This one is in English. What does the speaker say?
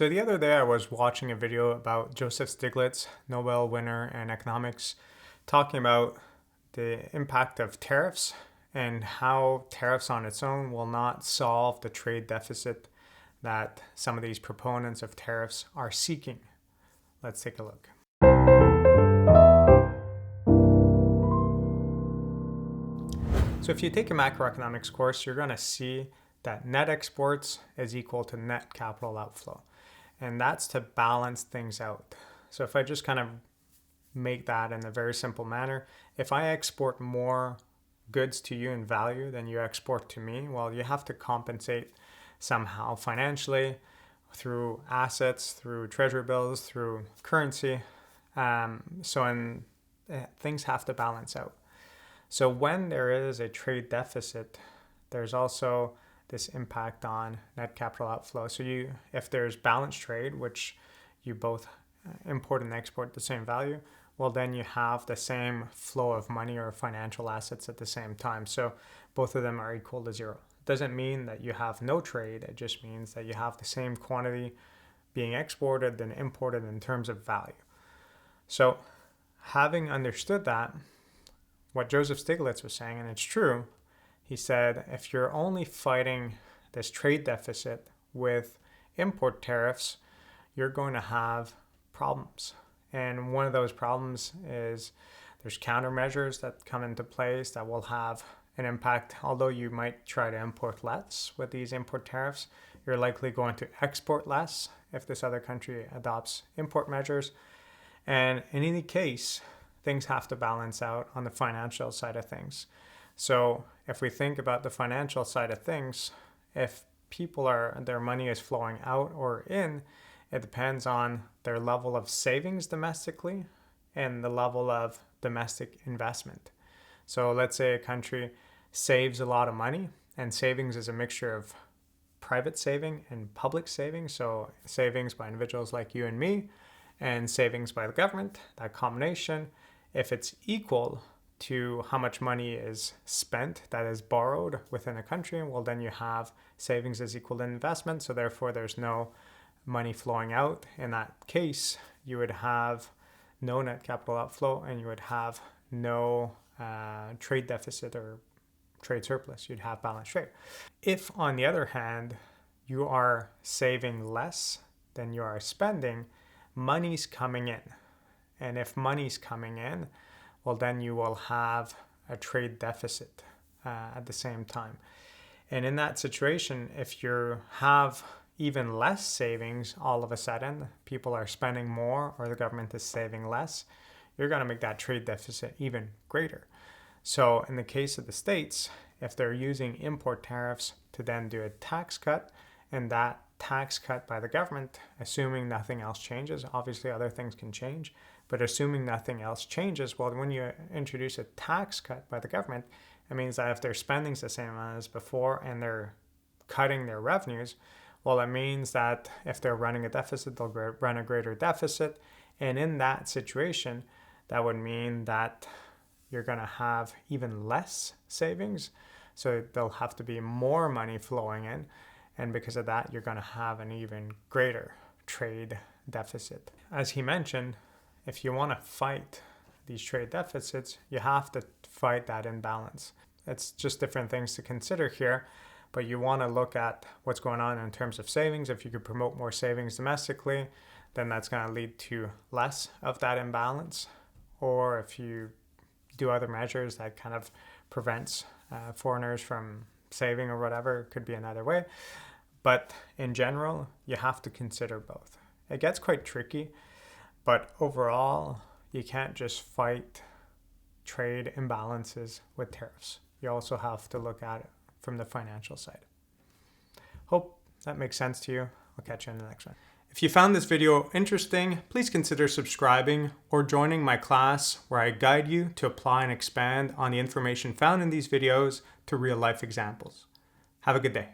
So the other day I was watching a video about Joseph Stiglitz, Nobel winner in economics, talking about the impact of tariffs and how tariffs on its own will not solve the trade deficit that some of these proponents of tariffs are seeking. Let's take a look. So if you take a macroeconomics course, you're going to see that net exports is equal to net capital outflow. And that's to balance things out. So if I just kind of make that in a very simple manner, if I export more goods to you in value than you export to me, well, you have to compensate somehow financially through assets, through treasury bills, through currency. Things have to balance out. So when there is a trade deficit, there's also this impact on net capital outflow. So if there's balanced trade, which you both import and export the same value, well, then you have the same flow of money or financial assets at the same time. So both of them are equal to zero. It doesn't mean that you have no trade. It just means that you have the same quantity being exported than imported in terms of value. So having understood that, what Joseph Stiglitz was saying, and it's true, he said, if you're only fighting this trade deficit with import tariffs, you're going to have problems. And one of those problems is there's countermeasures that come into place that will have an impact. Although you might try to import less with these import tariffs, you're likely going to export less if this other country adopts import measures. And in any case, things have to balance out on the financial side of things. So if we think about the financial side of things, if their money is flowing out or in, it depends on their level of savings domestically and the level of domestic investment. So let's say a country saves a lot of money, and savings is a mixture of private saving and public saving. So savings by individuals like you and me and savings by the government, that combination, if it's equal to how much money is spent, that is borrowed within a country, well, then you have savings is equal to investment. So therefore, there's no money flowing out. In that case, you would have no net capital outflow and you would have no trade deficit or trade surplus. You'd have balanced trade. If, on the other hand, you are saving less than you are spending, money's coming in. And if money's coming in, well, then you will have a trade deficit at the same time. And in that situation, if you have even less savings, all of a sudden, people are spending more or the government is saving less, you're going to make that trade deficit even greater. So in the case of the States, if they're using import tariffs to then do a tax cut, and that tax cut by the government, assuming nothing else changes, obviously other things can change, but assuming nothing else changes, well, when you introduce a tax cut by the government, it means that if their spending's the same as before and they're cutting their revenues, well, it means that if they're running a deficit, they'll run a greater deficit. And in that situation, that would mean that you're going to have even less savings. So there'll have to be more money flowing in. And because of that, you're going to have an even greater trade deficit. As he mentioned, if you want to fight these trade deficits, you have to fight that imbalance. It's just different things to consider here, but you want to look at what's going on in terms of savings. If you could promote more savings domestically, then that's going to lead to less of that imbalance. Or if you do other measures that kind of prevents foreigners from saving or whatever, it could be another way. But in general, you have to consider both. It gets quite tricky, but overall, you can't just fight trade imbalances with tariffs. You also have to look at it from the financial side. Hope that makes sense to you. I'll catch you in the next one. If you found this video interesting, please consider subscribing or joining my class where I guide you to apply and expand on the information found in these videos to real-life examples. Have a good day.